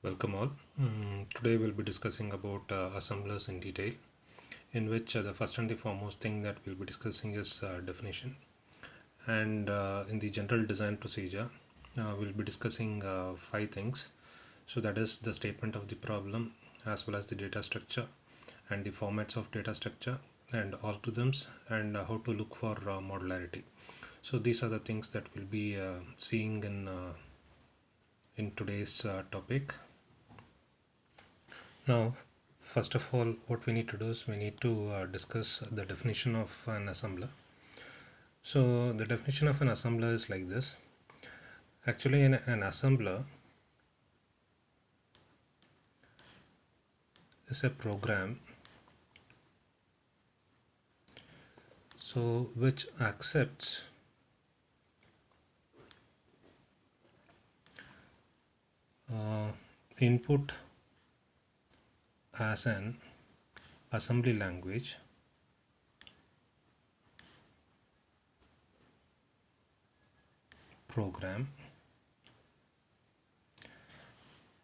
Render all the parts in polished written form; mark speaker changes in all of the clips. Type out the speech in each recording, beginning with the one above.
Speaker 1: Welcome all. Today we'll be discussing about assemblers in detail, in which the first and the foremost thing that we'll be discussing is definition. And in the general design procedure, we'll be discussing 5 things. So that is the statement of the problem, as well as the data structure and the formats of data structure and algorithms, and how to look for modularity. So these are the things that we'll be seeing in today's topic. Now, first of all, what we need to do is we need to discuss the definition of an assembler. So the definition of an assembler is like this. Actually, an assembler is a program which accepts input as an assembly language program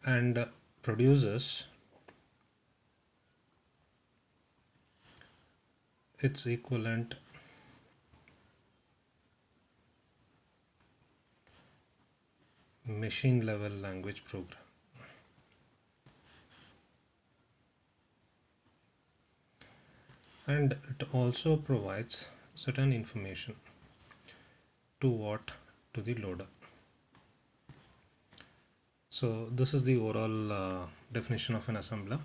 Speaker 1: and produces its equivalent machine level language program. And it also provides certain information to the loader. So this is the overall definition of an assembler.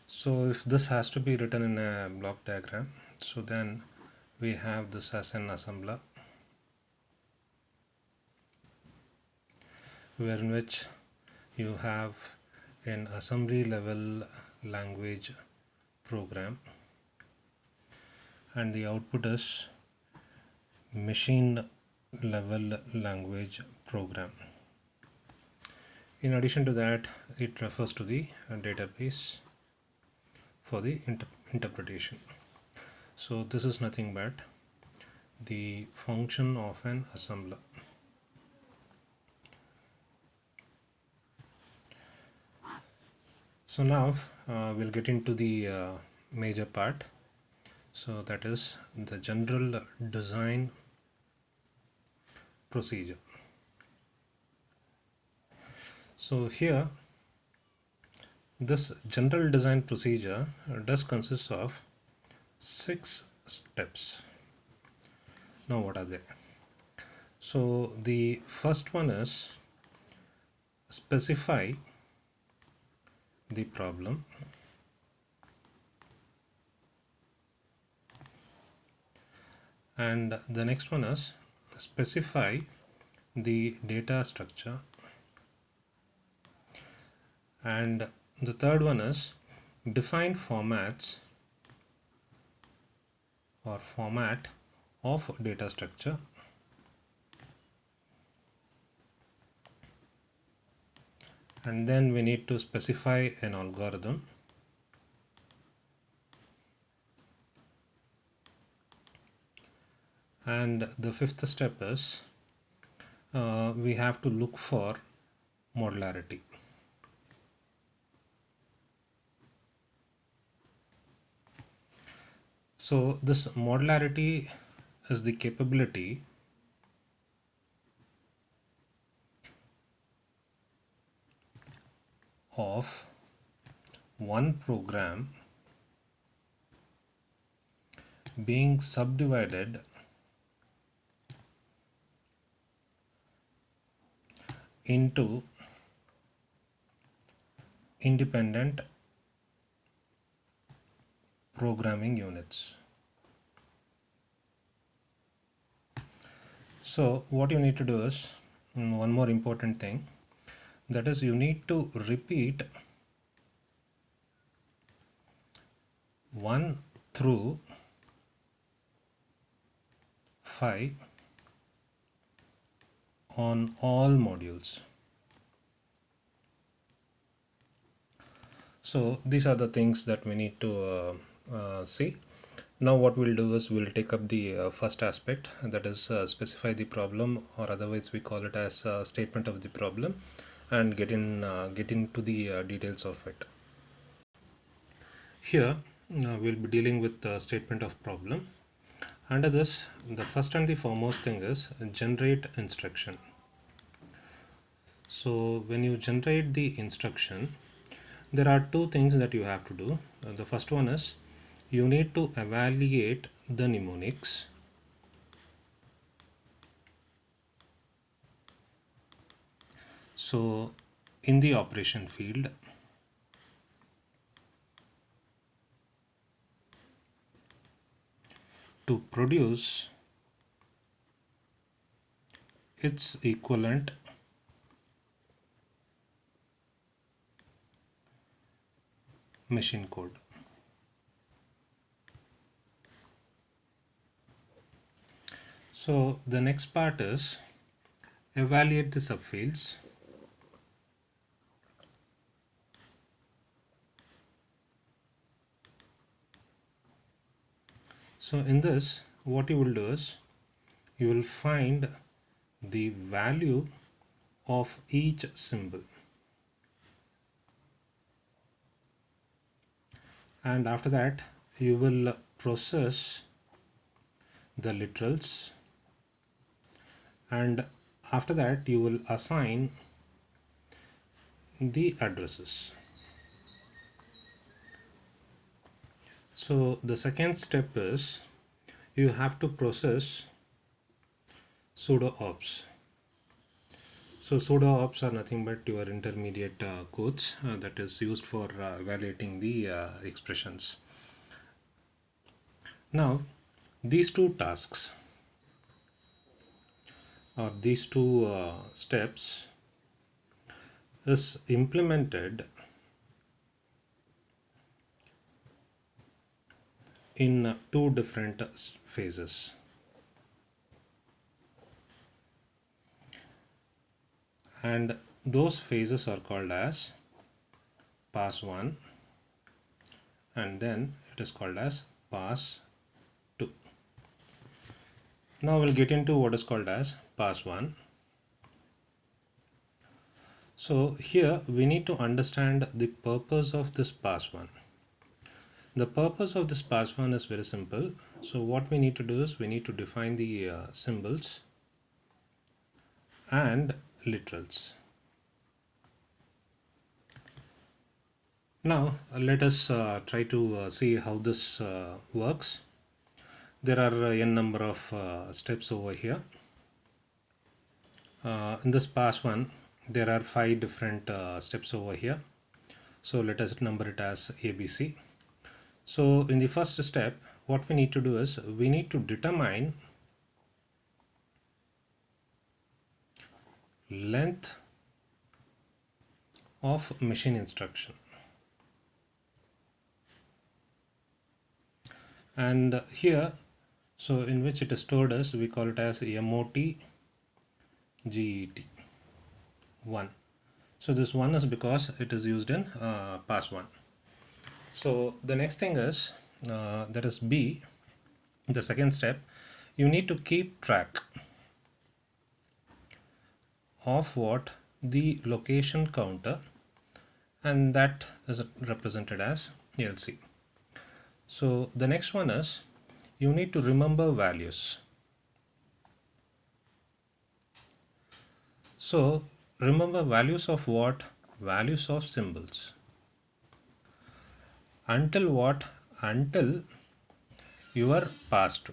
Speaker 1: So if this has to be written in a block diagram, so then we have this as an assembler, in which you have an assembly level language program, and the output is machine level language program. In addition to that, it refers to the database for the interpretation. So this is nothing but the function of an assembler. So now we'll get into the major part. So that is the general design procedure. So here, this general design procedure does consist of 6 steps. Now what are they? So the first one is specify the problem, and the next one is specify the data structure, and the third one is define formats or format of data structure, and then we need to specify an algorithm, and the fifth step is we have to look for modularity. So this modularity is the capability of one program being subdivided into independent programming units. So what you need to do is one more important thing, that is you need to repeat 1 through 5 on all modules. So these are the things that we need to see. Now what we'll do is we'll take up the first aspect, that is specify the problem, or otherwise we call it as statement of the problem. and get into the details of it. Here we'll be dealing with the statement of problem. Under this, the first and the foremost thing is generate instruction. So when you generate the instruction, there are two things that you have to do. The first one is you need to evaluate the mnemonics. So in the operation field, to produce its equivalent machine code. So the next part is evaluate the subfields. So in this, what you will do is you will find the value of each symbol, and after that you will process the literals, and after that you will assign the addresses. So the second step is you have to process pseudo ops. So pseudo ops are nothing but your intermediate codes that is used for evaluating the expressions. Now these two tasks or these two steps is implemented in two different phases. And those phases are called as pass 1, and then it is called as pass 2. Now we'll get into what is called as pass 1. So here we need to understand the purpose of this pass 1. The purpose of this pass 1 is very simple. So what we need to do is we need to define the symbols and literals. Now let us try to see how this works. There are n number of steps over here. In this pass 1 there are 5 different steps over here. So let us number it as ABC. So in the first step, what we need to do is we need to determine length of machine instruction. And here, so in which it is stored as, we call it as MOT GET 1. So this 1 is because it is used in pass 1. So the next thing is that is B, the second step. You need to keep track of what the location counter, and that is represented as LC. So the next one is you need to remember values. So remember values of what? Values of symbols. Until what? Until you are passed.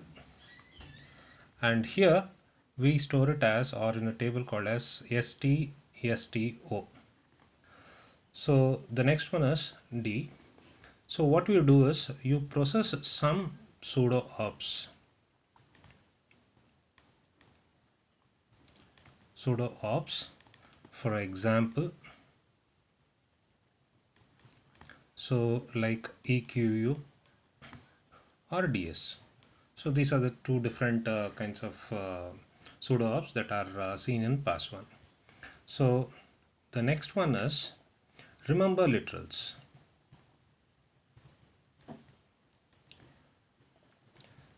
Speaker 1: And here we store it as, or in a table called as STO. So the next one is D. So what you do is you process some pseudo ops. Pseudo ops, for example, so like EQU or DS. So these are the two different kinds of pseudo ops that are seen in pass 1. So the next one is remember literals.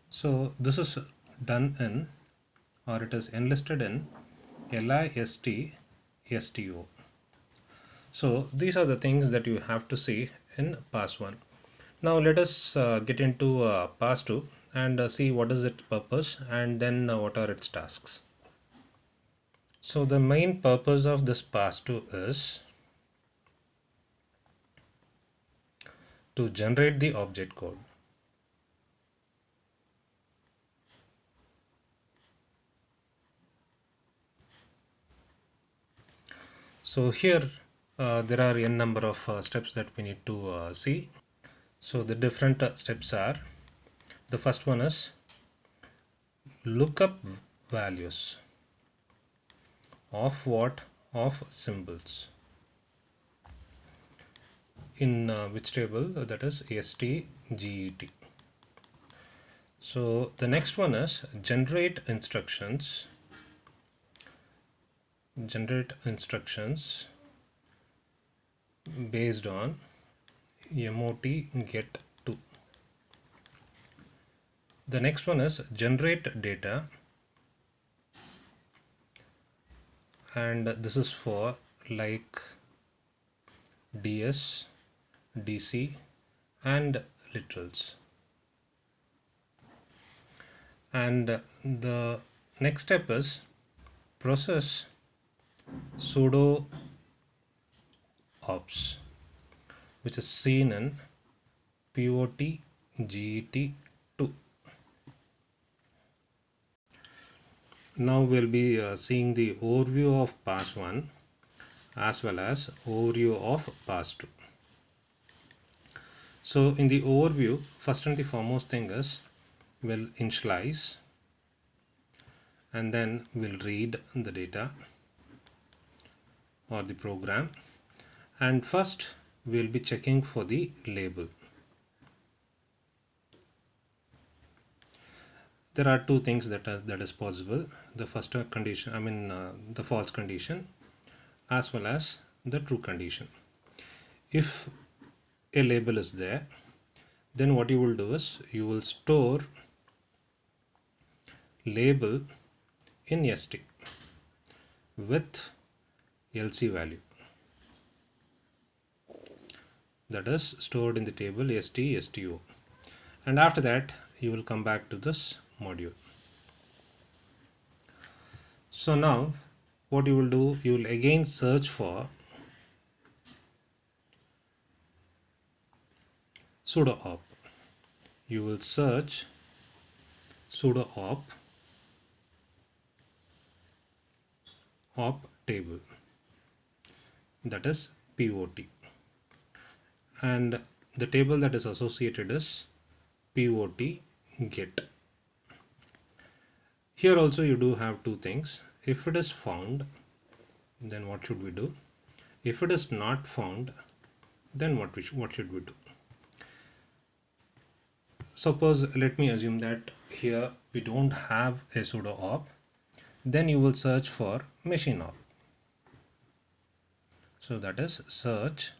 Speaker 1: So this is done in, or it is enlisted in LIST STO. So these are the things that you have to see in pass 1. Now let us get into pass 2 and see what is its purpose and then what are its tasks. So the main purpose of this pass 2 is to generate the object code. So here there are n number of steps that we need to see. So the different steps are, the first one is lookup values of what? Of symbols. In which table? That is STGET. So the next one is generate instructions based on MOT get to. The next one is generate data, and this is for like DS, DC and literals. And the next step is process pseudo ops, which is seen in POT GET2. Now we'll be seeing the overview of pass 1 as well as overview of pass 2. So in the overview, first and the foremost thing is we'll initialize and then we'll read the data or the program, and first we'll be checking for the label. There are two things that is possible. The first condition, the false condition as well as the true condition. If a label is there, then what you will do is you will store label in ST with LC value, that is stored in the table STO, and after that you will come back to this module. So now what you will do, you will again search for pseudo op. You will search pseudo op table, that is POT, and the table that is associated is POT get. Here also you do have two things. If it is found, then what should we do? If it is not found, then what should we do? Suppose, let me assume that here we don't have a pseudo op, then you will search for machine op. So that is search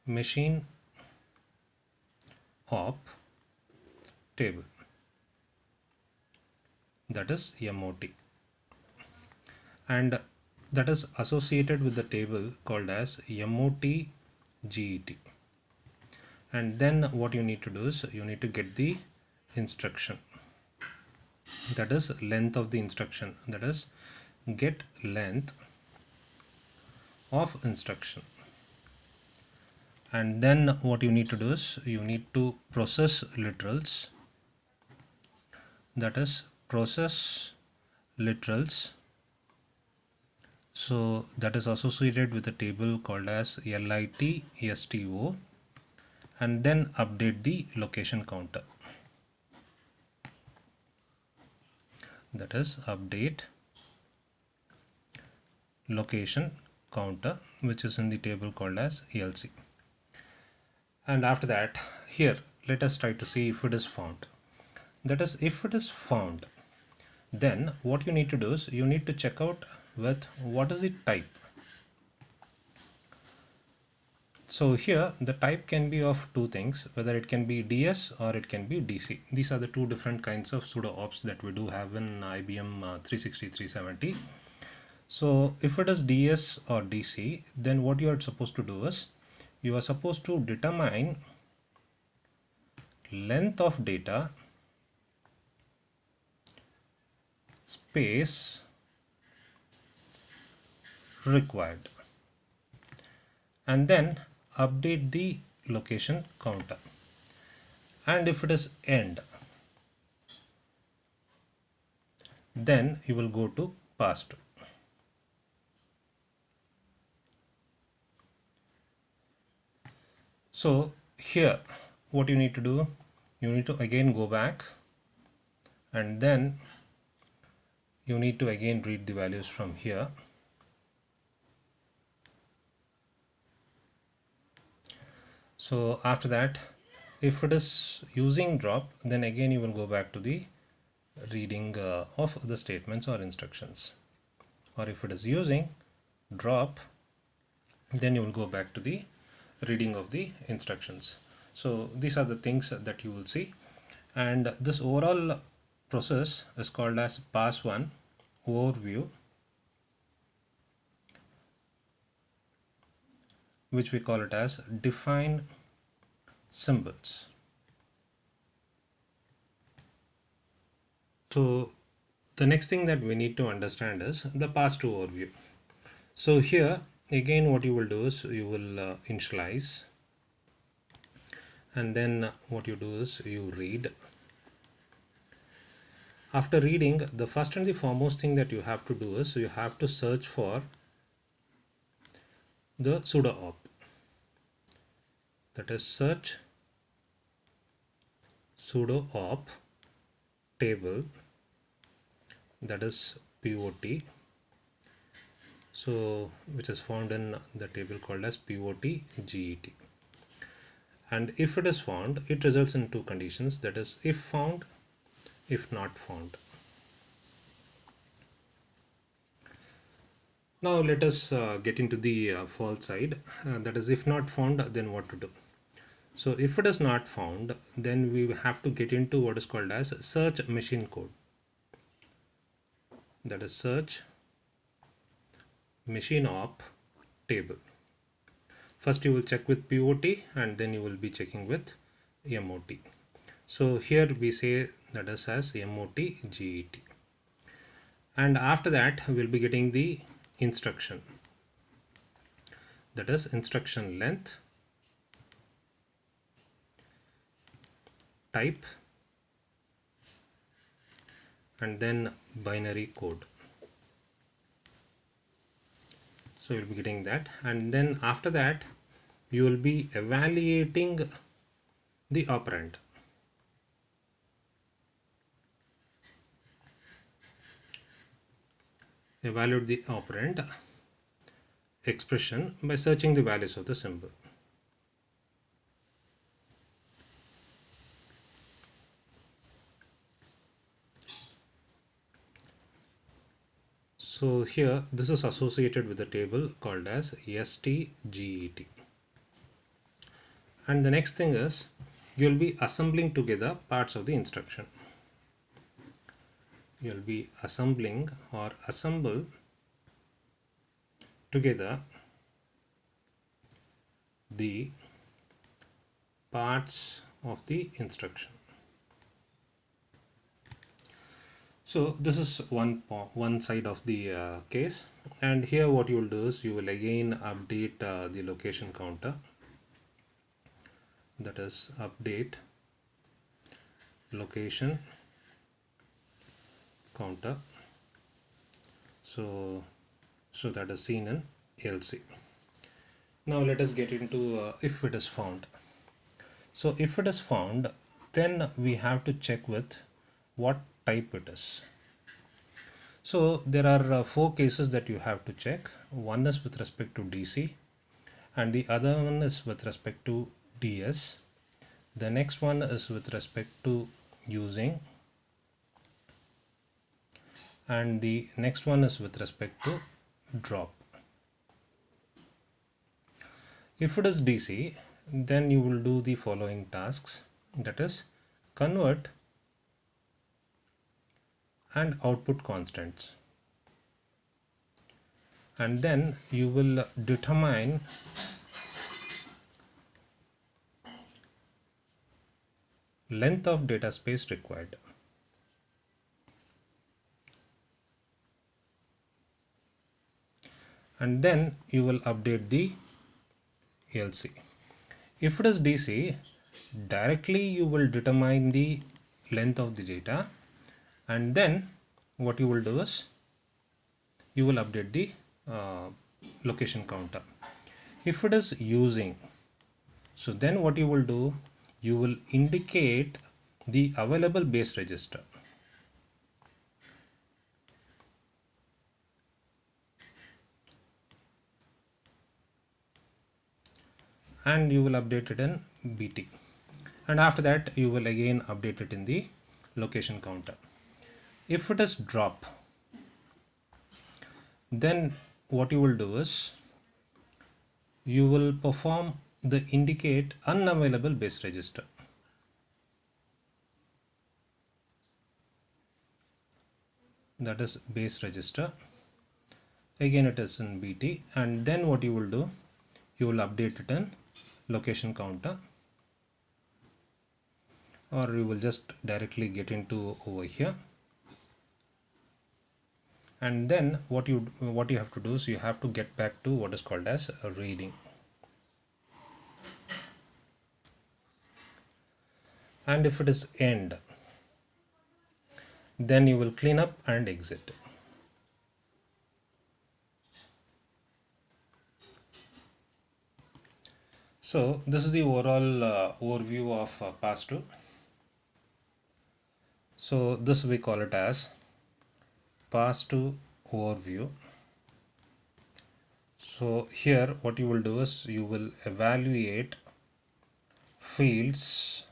Speaker 1: machine op table, that is MOT, and that is associated with the table called as MOT GET. And then what you need to do is you need to get the instruction, that is length of the instruction, that is get length of instruction. And then what you need to do is you need to process literals, that is process literals. So that is associated with a table called as LITSTO, and then update the location counter, that is update location counter, which is in the table called as ELC. And after that, here let us try to see if it is found. That is, if it is found, then what you need to do is you need to check out with what is the type. So here the type can be of two things, whether it can be DS or it can be DC. These are the two different kinds of pseudo ops that we do have in IBM 360 370. So if it is DS or DC, then what you are supposed to do is you are supposed to determine length of data space required and then update the location counter. And if it is end, then you will go to pass to. So here what you need to do, you need to again go back and then you need to again read the values from here. So after that, if it is using drop, then again you will go back to the reading of the statements or instructions. Or if it is using drop, then you will go back to the reading of the instructions. So these are the things that you will see, and this overall process is called as pass 1 overview, which we call it as define symbols. So the next thing that we need to understand is the pass 2 overview. So here again what you will do is you will initialize, and then what you do is you read. After reading, the first and the foremost thing that you have to do is you have to search for the sudo op, that is search sudo op table, that is pivot, so which is found in the table called as pivot get. And if it is found, it results in two conditions, that is if found, if not found. Now let us get into the false side, that is if not found, then what to do. So if it is not found, then we have to get into what is called as search machine code, that is search machine op table. First you will check with POT and then you will be checking with MOT. So here we say that is as MOT GET, and after that we will be getting the instruction, that is instruction length, type, and then binary code. So you'll be getting that, and then after that you will be evaluating the operand. Evaluate the operand expression by searching the values of the symbol. So here this is associated with the table called as STGET. And the next thing is you will be assembling together parts of the instruction. You will be assembling or assemble together the parts of the instruction. So this is one side of the case, and here what you will do is you will again update the location counter, that is update location counter, so that is seen in LC. Now let us get into if it is found. So if it is found, then we have to check with what type it is. So there are four cases that you have to check. One is with respect to DC, and the other one is with respect to DS. The next one is with respect to using, and the next one is with respect to drop. If it is DC, then you will do the following tasks, that is convert and output constants. and then you will determine length of data space required. And then you will update the LC. If it is DC, directly you will determine the length of the data, and then what you will do is you will update the location counter. If it is using, so then what you will do, you will indicate the available base register. And you will update it in BT, and after that you will again update it in the location counter. If it is drop, then what you will do is you will perform the indicate unavailable base register. That is base register. Again it is in BT, and then what you will do, you will update it in location counter, or you will just directly get into over here. And then what you have to do is you have to get back to what is called as a reading. And if it is end, then you will clean up and exit. So this is the overall overview of pass-through. So this we call it as pass-through overview. So here what you will do is you will evaluate fields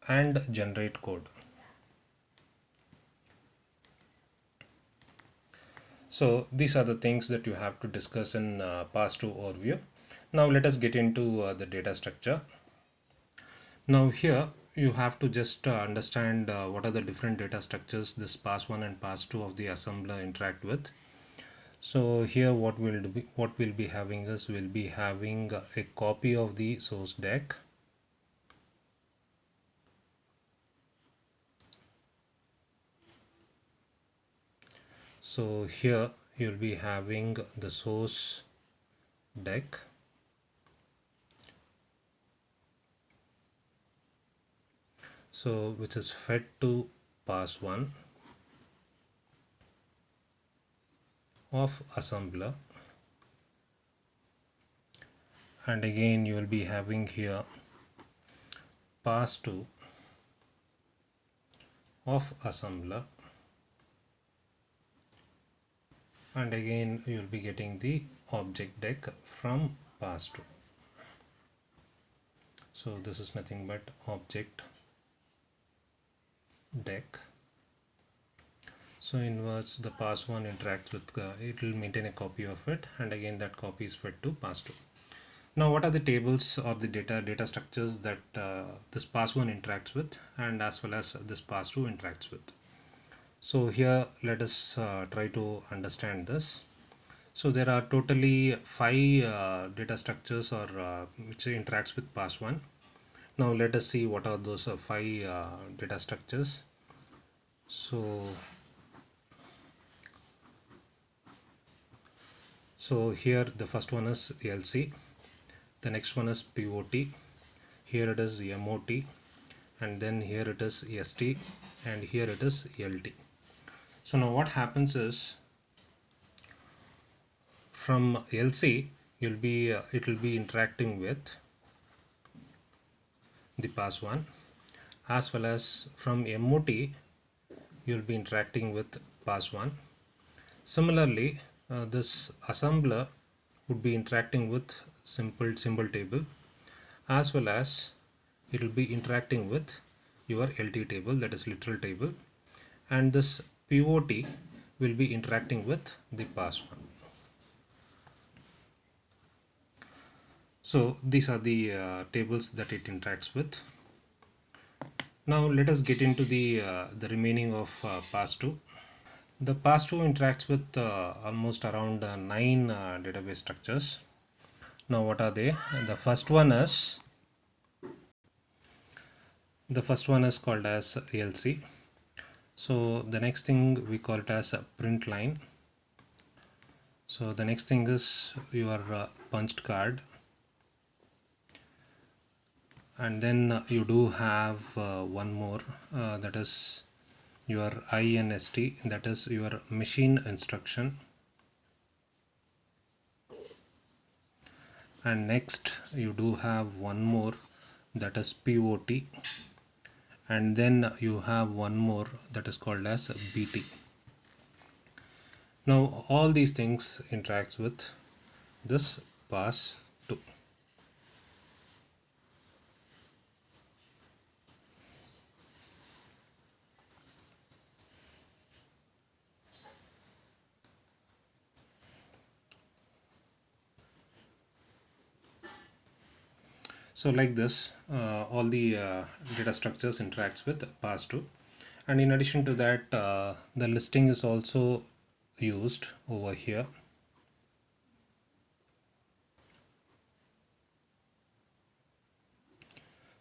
Speaker 1: and generate code. So these are the things that you have to discuss in pass-through overview. Now let us get into the data structure. Now here you have to just understand what are the different data structures this pass1 and pass2 of the assembler interact with. So here what we'll be having is we'll be having a copy of the source deck. So here you'll be having the source deck, so which is fed to pass1 of assembler, and again you will be having here pass2 of assembler, and again you will be getting the object deck from pass2. So this is nothing but object deck. So in words, the pass1 interacts with it will maintain a copy of it, and again that copy is fed to pass2. Now what are the tables or the data structures that this pass1 interacts with, and as well as this pass2 interacts with? So here let us try to understand this. So there are totally 5 data structures or which interacts with pass1. Now let us see what are those 5 data structures. So here the first one is LC, the next one is POT, here it is MOT, and then here it is ST, and here it is LT. So now what happens is from LC it will be interacting with the pass1, as well as from MOT you will be interacting with pass1. Similarly, this assembler would be interacting with simple symbol table, as well as it will be interacting with your LT table, that is literal table, and this POT will be interacting with the pass1. So these are the tables that it interacts with. Now let us get into the remaining of pass2. The pass-through interacts with almost around 9 database structures. Now what are they? The first one is called as LC. So the next thing we call it as a print line. So the next thing is your punched card, and then you do have one more, that is your INST, that is your machine instruction. And next you do have one more, that is POT, and then you have one more that is called as BT. Now all these things interacts with this pass 2. So like this, all the data structures interacts with pass 2, and in addition to that, the listing is also used over here.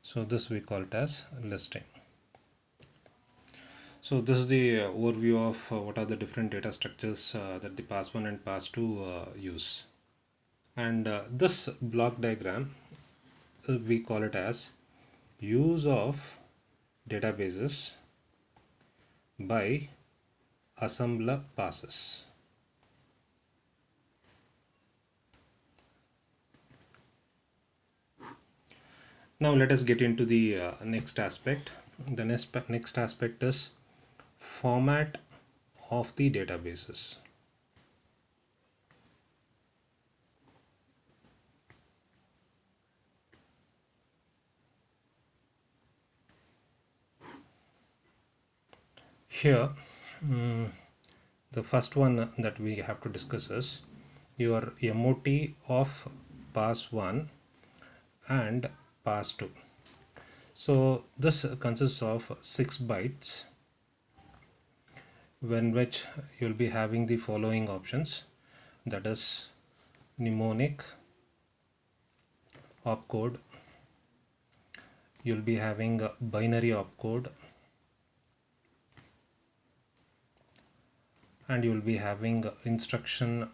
Speaker 1: So this we call it as listing. So this is the overview of what are the different data structures that the pass 1 and pass 2 use. And this block diagram, we call it as use of databases by assembler passes. Now let us get into the next aspect. The next aspect is format of the databases. Here, the first one that we have to discuss is your MOT of pass 1 and pass 2. So this consists of 6 bytes, when which you'll be having the following options, that is mnemonic, opcode, you'll be having a binary opcode, and you'll be having instruction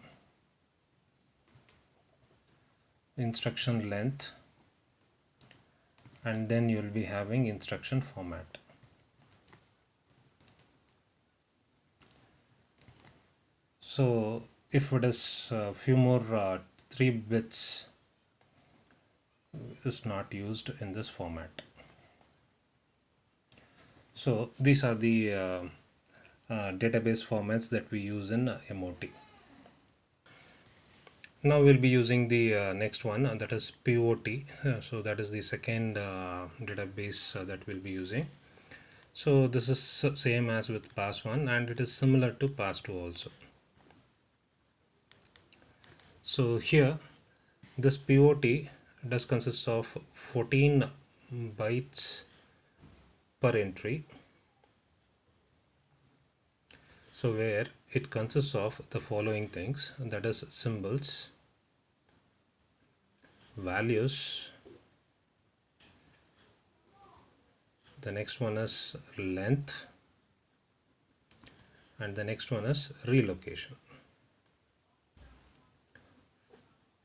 Speaker 1: length, and then you'll be having instruction format. So if it is a few more 3 bits is not used in this format. So these are the database formats that we use in MOT. Now we'll be using the next one, that is POT. So that is the second database that we'll be using. So this is same as with pass 1, and it is similar to pass 2 also. So here this POT does consist of 14 bytes per entry. So where it consists of the following things, that is symbols, values, the next one is length, and the next one is relocation.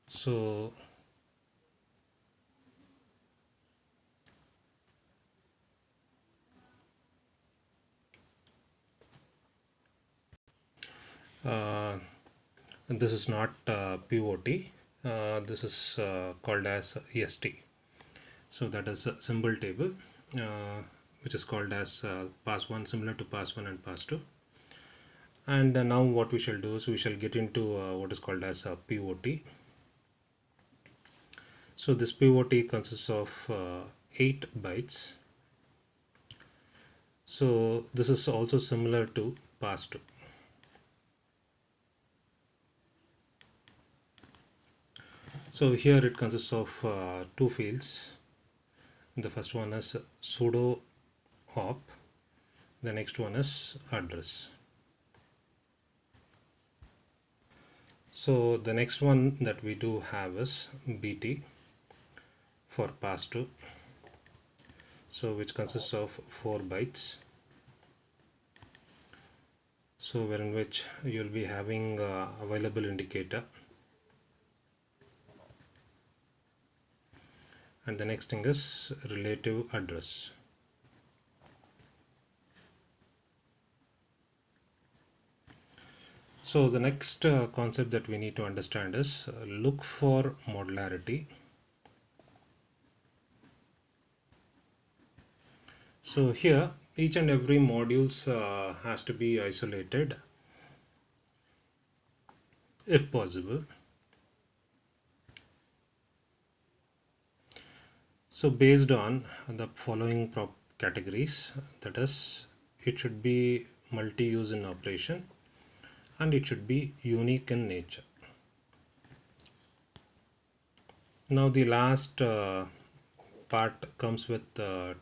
Speaker 1: So this is not POT, this is called as EST. So that is a symbol table, which is called as pass 1, similar to pass 1 and pass 2. And now what we shall do is we shall get into what is called as a POT. So this POT consists of 8 bytes. So this is also similar to pass 2. So here it consists of 2 fields. The first one is sudo op, the next one is address. So the next one that we do have is BT for pass to, so which consists of 4 bytes. So wherein which you'll be having available indicator, and the next thing is relative address. So the next concept that we need to understand is look for modularity. So here each and every modules has to be isolated if possible. So based on the following categories, that is, it should be multi-use in operation and it should be unique in nature. Now the last part comes with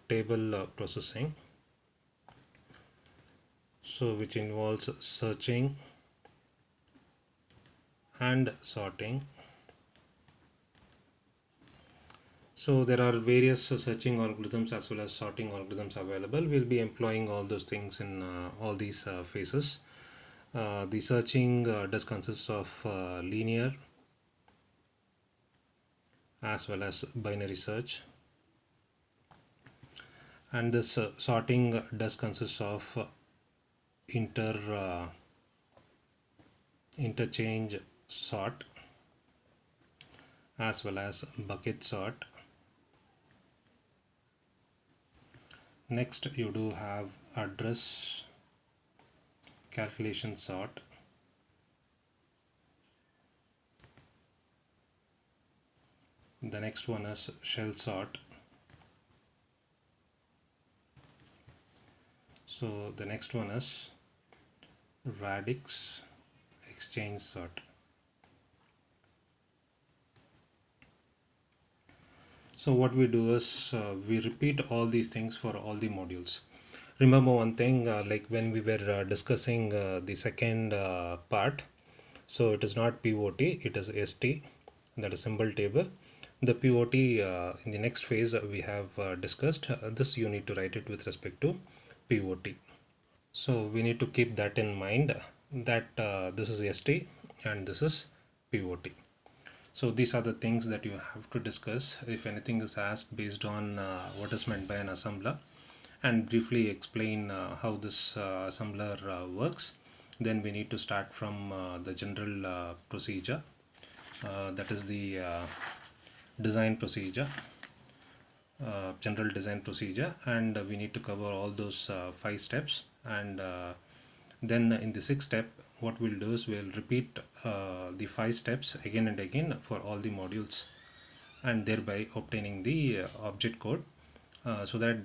Speaker 1: table processing, so which involves searching and sorting. So there are various searching algorithms as well as sorting algorithms available. We'll be employing all those things in all these phases. The searching does consist of linear as well as binary search, and this sorting does consist of interchange sort as well as bucket sort. Next you do have address calculation sort. The next one is shell sort. So the next one is radix exchange sort. So what we do is we repeat all these things for all the modules. Remember one thing, like when we were discussing the second part, so it is not POT, it is ST, that is symbol table. The POT in the next phase we have discussed, this you need to write it with respect to POT. So we need to keep that in mind, that this is ST and this is POT. So these are the things that you have to discuss if anything is asked based on what is meant by an assembler, and briefly explain how this assembler works. Then we need to start from the general procedure, that is the design procedure, general design procedure, and we need to cover all those 5 steps, and then in the 6th step what we'll do is we'll repeat the 5 steps again and again for all the modules, and thereby obtaining the object code, so that